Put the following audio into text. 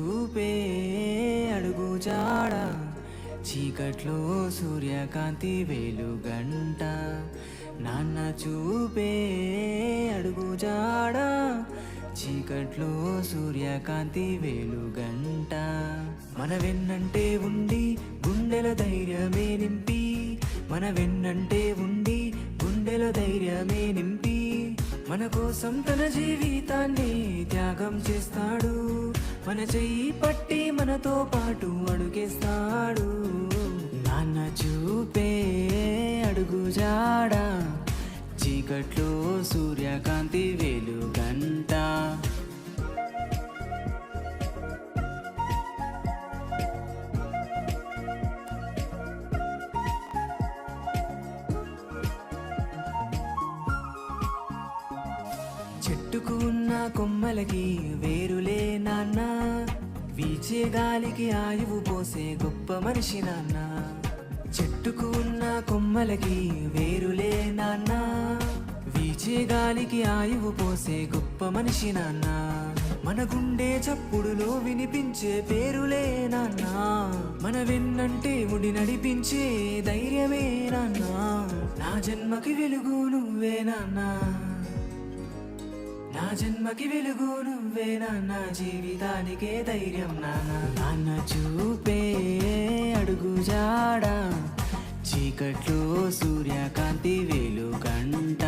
ఊపే అడుగు జాడ చీకట్లో సూర్యకాంతి వెలుగంట నాన్న చూపే అడుగు జాడ చీకట్లో సూర్యకాంతి వెలుగంట మన వెన్నంటే ఉండి గుండెల ధైర్యమే నింపి మన వెన్నంటే ఉండి గుండెల ధైర్యమే నింపి మన కోసం తన జీవితాన్ని త్యాగం చేస్తాడు మన చెయ్యి పట్టి మనతో పాటు అడుగేస్తాడు నాన్న చూపే అడుగు జాడ చీకట్లో సూర్యకాంతి వెలుగంట చెట్టుకు ఉన్న కొమ్మలకి వేరులే నాన్న వీచే గాలికి ఆయువు పోసే గొప్ప మనిషి నాన్న చెట్టుకు ఉన్న కొమ్మలకి వేరులే నాన్న వీచే గాలికి ఆయువు పోసే గొప్ప మనిషి నాన్న మన గుండె చప్పుడులో వినిపించే పేరులే నాన్న మన వెన్నంటే ముడి నడిపించే ధైర్యమే నాన్న నా జన్మకి వెలుగు నువ్వే నాన్న నా జన్మకి వెలుగు నువ్వే నాన్న జీవితానికే ధైర్యం నాన్న నాన్న చూపే అడుగు జాడ చీకట్లో సూర్యకాంతి వెలుగంట